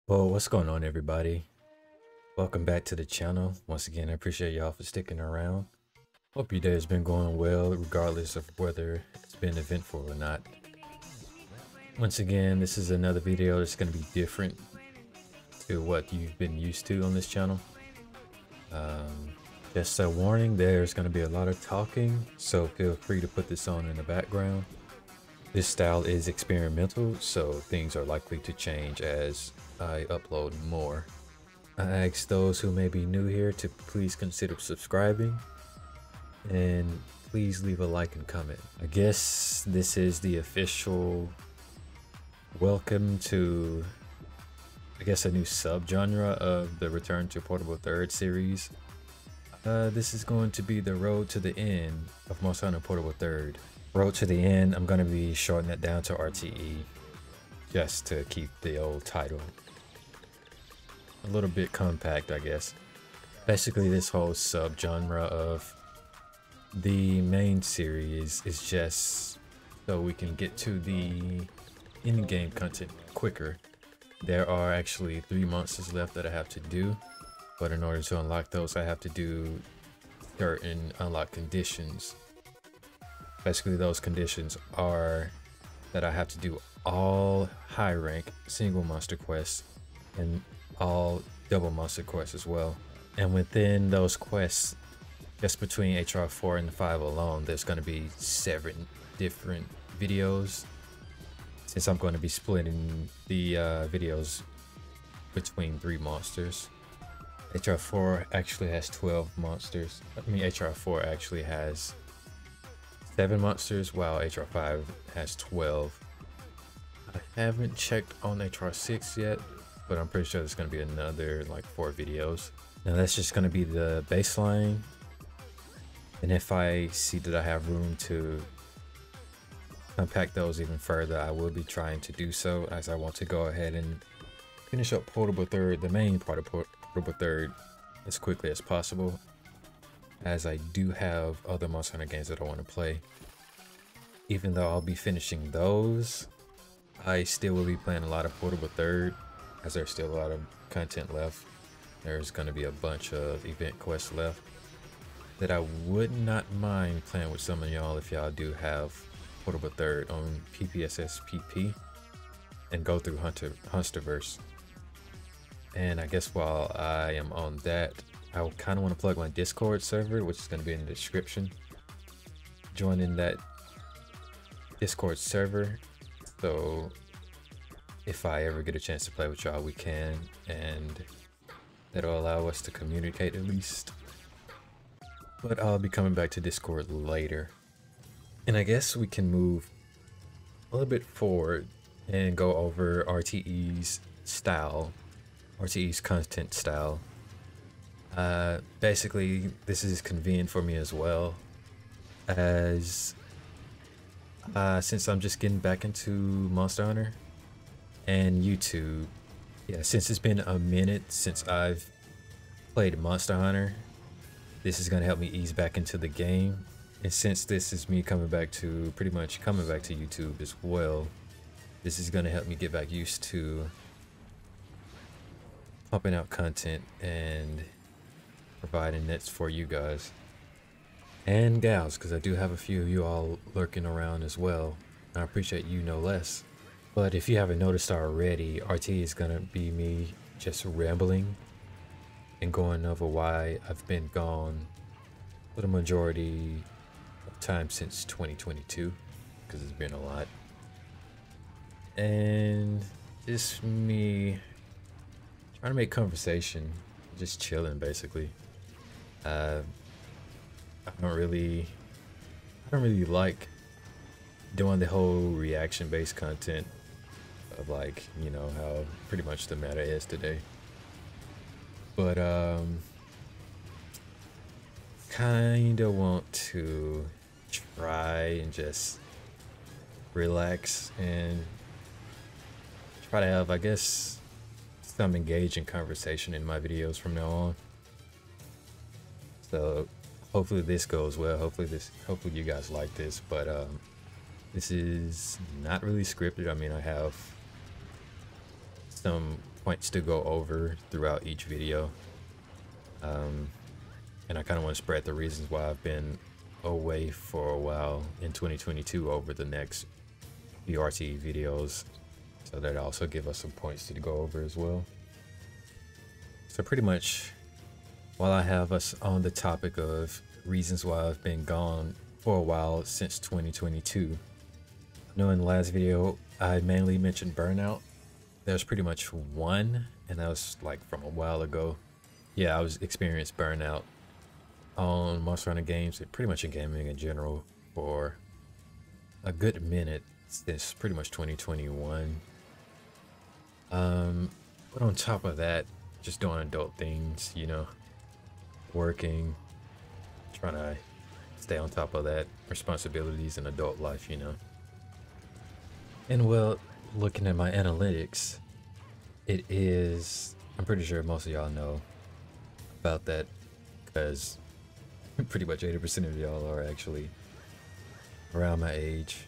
Well, what's going on, everybody? Welcome back to the channel. Once again, I appreciate y'all for sticking around. Hope your day has been going well, regardless of whether it's been eventful or not. Once again, this is another video that's going to be different to what you've been used to on this channel. Just a warning, there's going to be a lot of talking, so feel free to put this on in the background. This style is experimental, so things are likely to change as I upload more. I ask those who may be new here to please consider subscribing and please leave a like and comment. I guess this is the official welcome to, I guess, a new subgenre of the Return to Portable Third series. This is going to be the road to the end of Monster Hunter Portable Third. Road to the end, I'm going to be shortening it down to RTE just to keep the old title a little bit compact, I guess. Basically, this whole subgenre of the main series is just so we can get to the in-game content quicker. There are actually 3 monsters left that I have to do, but in order to unlock those, I have to do certain unlock conditions. Basically, those conditions are that I have to do all high rank single monster quests and all double monster quests as well. And within those quests, just between HR4 and 5 alone, there's going to be 7 different videos, since I'm going to be splitting the videos between 3 monsters. HR4 actually has 12 monsters. I mean, HR4 actually has 7 monsters, while HR5 has 12. I haven't checked on HR6 yet, but I'm pretty sure there's going to be another like 4 videos. Now that's just going to be the baseline, and if I see that I have room to unpack those even further, I will be trying to do so, as I want to go ahead and finish up Portable Third, the main part of Portable Third, as quickly as possible, as I do have other Monster Hunter games that I want to play. Even though I'll be finishing those, I still will be playing a lot of Portable Third, as there's still a lot of content left. There's going to be a bunch of event quests left that I would not mind playing with some of y'all if y'all do have Portable Third on PPSSPP and go through Hunterverse. And I guess while I am on that, I kind of want to plug my Discord server, which is going to be in the description. Join in that Discord server, so if I ever get a chance to play with y'all, we can, and that'll allow us to communicate at least. But I'll be coming back to Discord later. And I guess we can move a little bit forward and go over RTE's style, RTE's content style. Basically, this is convenient for me as well, as since I'm just getting back into Monster Hunter and YouTube. Yeah, since it's been a minute since I've played Monster Hunter, this is going to help me ease back into the game. And since this is me coming back to YouTube as well, this is going to help me get back used to pumping out content and providing nets for you guys and gals, because I do have a few of you all lurking around as well. I appreciate you no less. But if you haven't noticed already, RT is gonna be me just rambling and going over why I've been gone for the majority of time since 2022, because it's been a lot. And just me trying to make conversation, just chilling basically. I don't really like doing the whole reaction based content of, like, you know, how pretty much the meta is today. But kinda want to try and just relax and try to have, I guess, some engaging conversation in my videos from now on. So hopefully this goes well. Hopefully you guys like this. But this is not really scripted. I mean, I have some points to go over throughout each video. And I kind of want to spread the reasons why I've been away for a while in 2022 over the next few RTE videos, so that also give us some points to go over as well. So pretty much, while I have us on the topic of reasons why I've been gone for a while since 2022, I know in the last video I mainly mentioned burnout. There's pretty much one, and that was like from a while ago. Yeah, I was experienced burnout on Monster Hunter games and pretty much in gaming in general for a good minute since pretty much 2021. But on top of that, just doing adult things, you know, working, trying to stay on top of that, responsibilities in adult life, you know. And well, looking at my analytics, it is, I'm pretty sure most of y'all know about that, because pretty much 80% of y'all are actually around my age.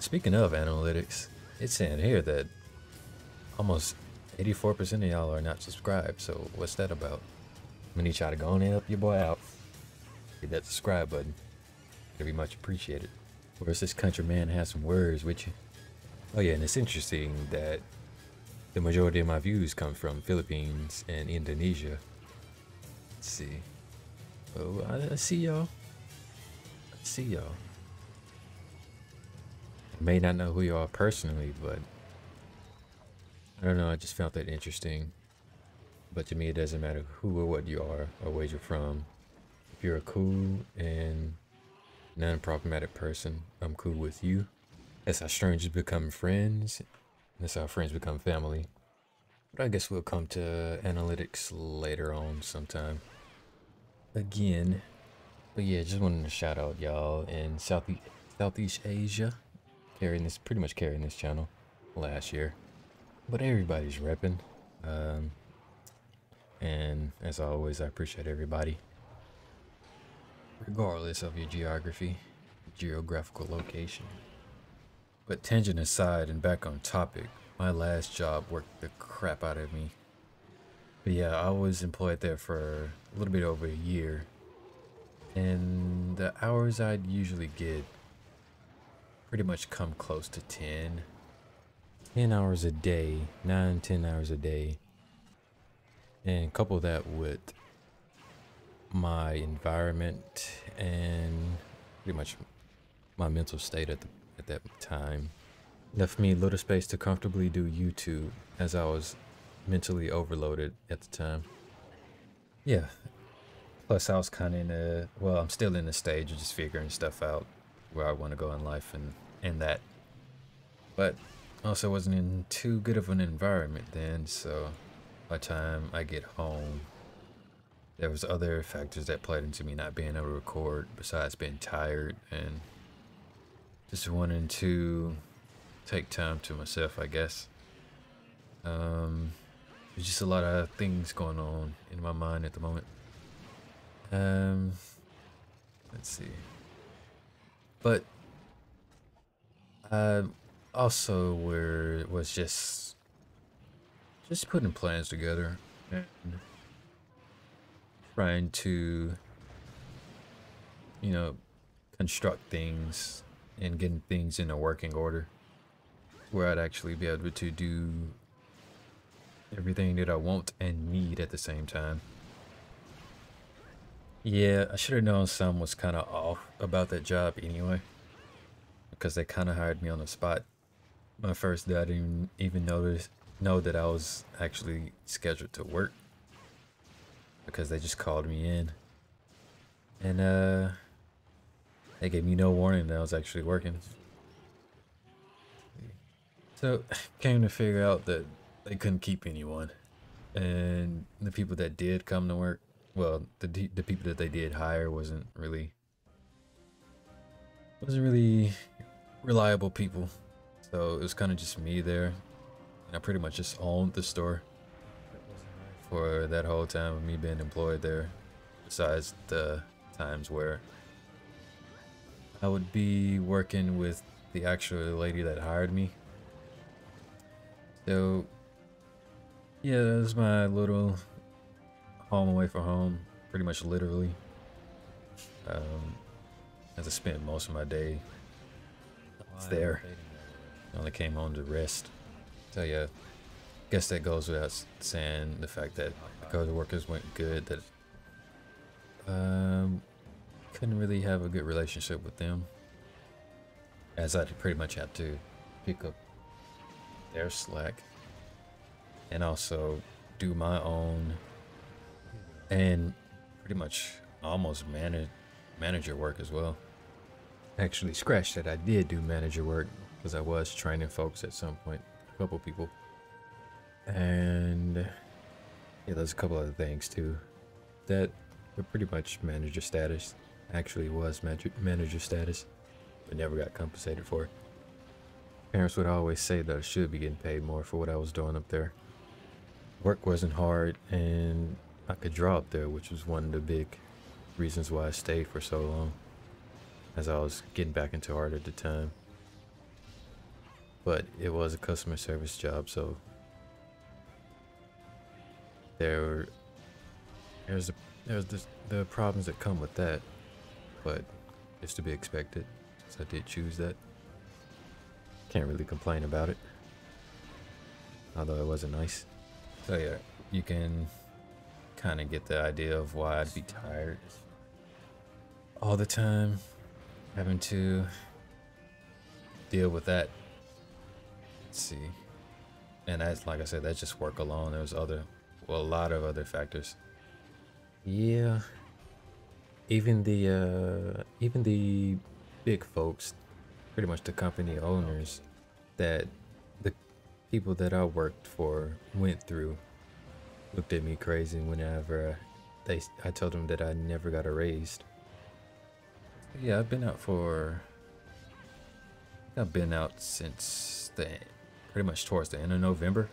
Speaking of analytics, it's saying here that almost 84% of y'all are not subscribed. So what's that about? I'm gonna need y'all to go on and help your boy out. Hit that subscribe button. It'd be much appreciated. Of course, this country man has some words with you. Oh yeah, and it's interesting that the majority of my views come from Philippines and Indonesia. Let's see. Oh, I see y'all. I see y'all. I may not know who you are personally, but I don't know, I just found that interesting. But to me, it doesn't matter who or what you are or where you're from. If you're a cool and non-problematic person, I'm cool with you. That's how strangers become friends. That's how friends become family. But I guess we'll come to analytics later on sometime. Again. But yeah, just wanted to shout out y'all in Southeast Asia. Pretty much carrying this channel last year. But everybody's repping. And as always, I appreciate everybody, regardless of your geographical location. But tangent aside and back on topic, my last job worked the crap out of me. But yeah, I was employed there for a little bit over a year. And the hours I'd usually get pretty much come close to 10 hours a day, 9-10 hours a day. And couple that with my environment and pretty much my mental state at that time left me little space to comfortably do YouTube, as I was mentally overloaded at the time. Yeah. Plus I was kind of in a, well, I'm still in the stage of just figuring stuff out, where I want to go in life and that. But also wasn't in too good of an environment then, so by the time I get home, there was other factors that played into me not being able to record, besides being tired and just wanting to take time to myself, I guess. There's just a lot of things going on in my mind at the moment. Let's see. But I also was just putting plans together and trying to, you know, construct things and getting things in a working order where I'd actually be able to do everything that I want and need at the same time. Yeah, I should have known something was kind of off about that job anyway, because they kind of hired me on the spot. My first day, I didn't even know that I was actually scheduled to work, because they just called me in, and they gave me no warning that I was actually working. So came to figure out that they couldn't keep anyone, and the people that did come to work, well, the people that they did hire wasn't really reliable people. So it was kind of just me there, and I pretty much just owned the store for that whole time of me being employed there, besides the times where I would be working with the actual lady that hired me. So Yeah, that's my little home away from home, pretty much literally. Um, as I spent most of my day it's there. I only came home to rest. So yeah, guess that goes without saying the fact that because the workers went good, that couldn't really have a good relationship with them, as I pretty much had to pick up their slack and also do my own and pretty much almost manager work as well. Actually, scratch that, I did do manager work because I was training folks at some point, a couple people. And yeah, there's a couple other things too that were pretty much manager status. Actually was manager status, but never got compensated for it. Parents would always say that I should be getting paid more for what I was doing up there. Work wasn't hard and I could draw up there, which was one of the big reasons why I stayed for so long, as I was getting back into art at the time. But it was a customer service job, so there's the problems that come with that, but it's to be expected since I did choose that. Can't really complain about it, although it wasn't nice. So yeah, you can kind of get the idea of why I'd be tired all the time, having to deal with that. Let's see, and that's, like I said, that's just work alone. There's a lot of other factors. Yeah, even the big folks, pretty much the company owners that the people that I worked for went through, looked at me crazy whenever I told them that I never got a raise. Yeah, I've been out since pretty much towards the end of November.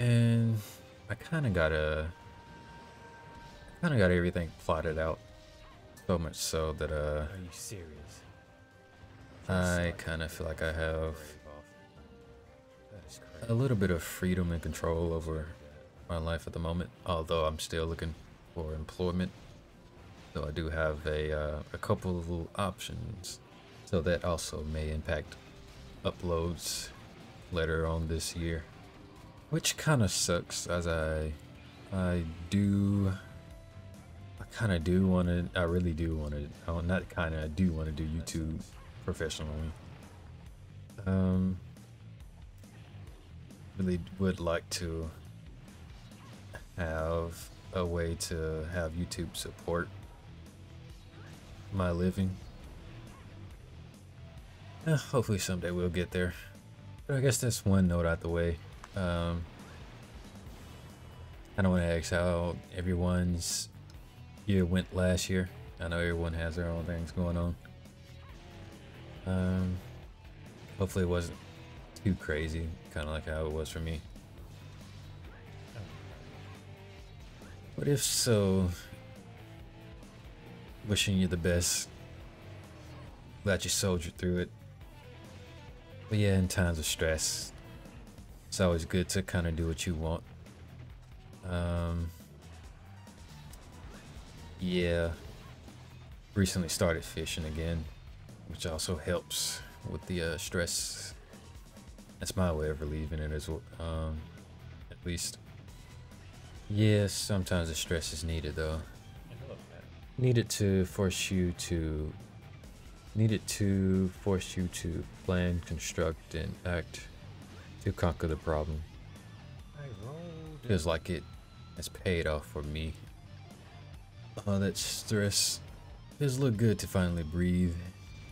And I kind of got everything plotted out, so much so that Are you serious? I kind of feel like I have That is a crazy. little bit of freedom and control over my life at the moment, although I'm still looking for employment. So I do have a couple of little options, so that also may impact uploads later on this year, which kind of sucks, as I really do want to, oh, not kind of, I do want to do YouTube professionally. Really would like to have a way to have YouTube support my living. Hopefully someday we'll get there. But I guess that's one note out the way. I don't want to ask how everyone's year went last year. I know everyone has their own things going on. Hopefully it wasn't too crazy, kind of like how it was for me. But if so, wishing you the best. Glad you soldiered through it. But yeah, in times of stress, it's always good to kind of do what you want. Yeah, recently started fishing again, which also helps with the stress. That's my way of relieving it as well, at least. Yeah, sometimes the stress is needed though. Needed to force you to plan, construct, and act to conquer the problem. Feels like it has paid off for me. All that stress feels look good to finally breathe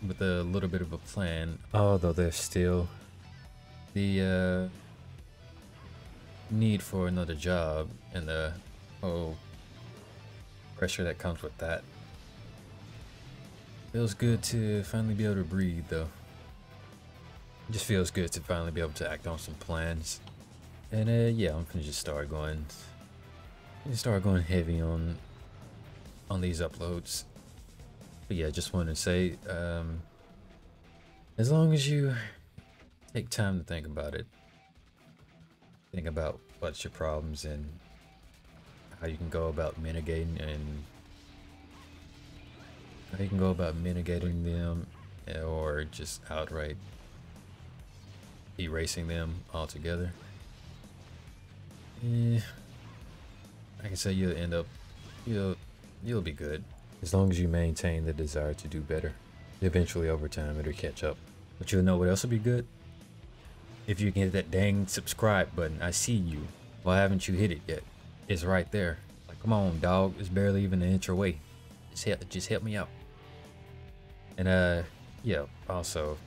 with a little bit of a plan, although there's still the need for another job and the whole pressure that comes with that. Feels good to finally be able to breathe though. It just feels good to finally be able to act on some plans. And yeah, I'm gonna just start going heavy on these uploads. But yeah, just wanted to say, as long as you take time to think about it, think about what's your problems and how you can go about mitigating them, or just outright erasing them altogether. I can say you'll be good as long as you maintain the desire to do better. Eventually, over time, it'll catch up. But you'll know what else will be good? If you can hit that dang subscribe button. I see you. Why haven't you hit it yet? It's right there. Like, come on, dog. It's barely even an inch away. Just help me out. And yeah. Also,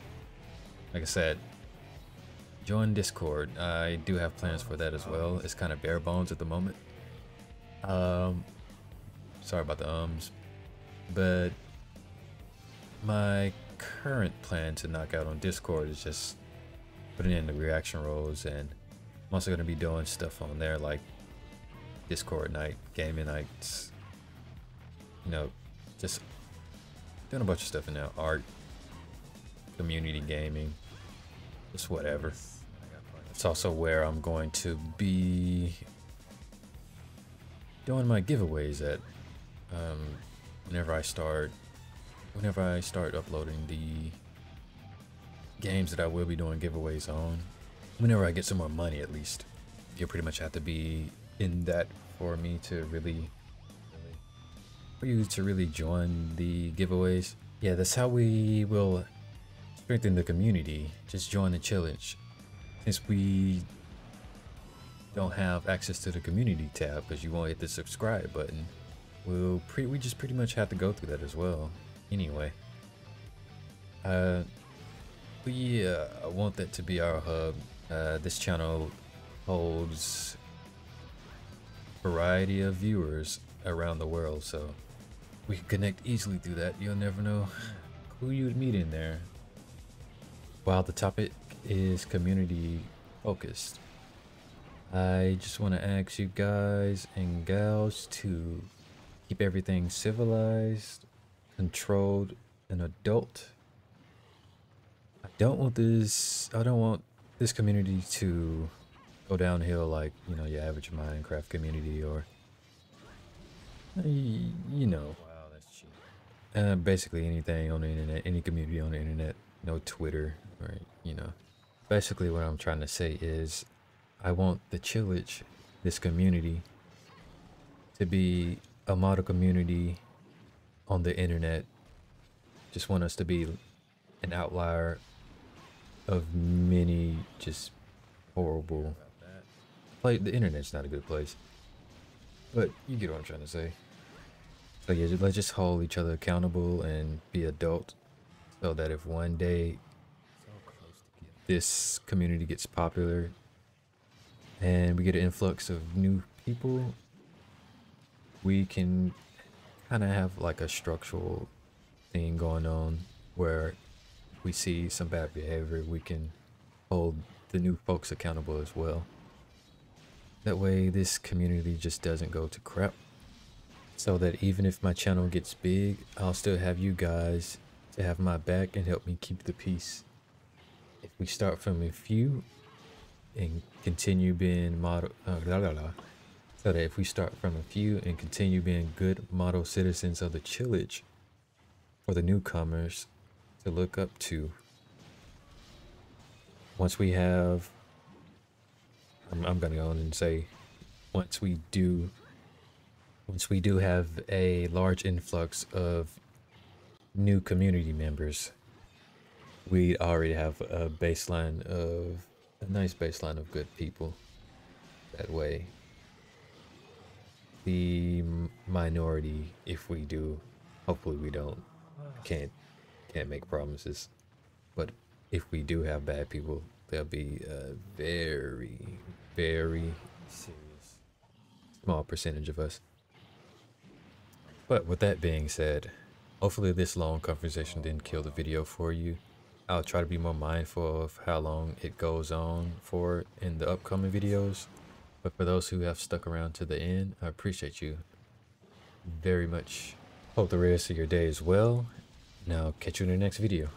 like I said, join Discord. I do have plans for that as well. It's kind of bare bones at the moment. Sorry about the ums, but my current plan to knock out on Discord is just putting in the reaction roles, and I'm also going to be doing stuff on there like Discord night, gaming nights, you know, just doing a bunch of stuff in there, art, community gaming, just whatever. It's also where I'm going to be doing my giveaways at whenever I start uploading the games that I will be doing giveaways on. Whenever I get some more money, at least. You pretty much have to be in that for me to really join the giveaways. Yeah, that's how we will strengthen the community. Just join the challenge. Since we don't have access to the community tab because you won't hit the subscribe button, we just pretty much have to go through that as well. Anyway, but yeah, I want that to be our hub. This channel holds a variety of viewers around the world, so we can connect easily through that. You'll never know who you'd meet in there. While the topic is community focused, I just want to ask you guys and gals to keep everything civilized, controlled, and adult. I don't want this community to go downhill like, you know, your average Minecraft community, or you know, Wow, that's cheap. basically anything on the internet, any community on the internet. No Twitter, or, you know. Basically what I'm trying to say is I want the Chillage, this community, to be a model community on the internet. Just want us to be an outlier of many just horrible the internet's not a good place, but you get what I'm trying to say. So yeah, let's just hold each other accountable and be adult, so that if one day this community gets popular and we get an influx of new people, we can kind of have like a structural thing going on where we see some bad behavior, we can hold the new folks accountable as well. That way this community just doesn't go to crap, so that even if my channel gets big, I'll still have you guys to have my back and help me keep the peace. If we start from a few and continue being so that if we start from a few and continue being good model citizens of the Chillage for the newcomers to look up to, once we have, I'm gonna go on and say, once we do have a large influx of new community members, we already have a nice baseline of good people. That way the minority, if we do, hopefully we don't, can't make promises, but if we do have bad people, there'll be a very, very Serious. small percentage of us. But with that being said, hopefully this long conversation didn't kill the video for you. I'll try to be more mindful of how long it goes on for in the upcoming videos. But for those who have stuck around to the end, I appreciate you very much. Hope the rest of your day is well, and I'll catch you in the next video.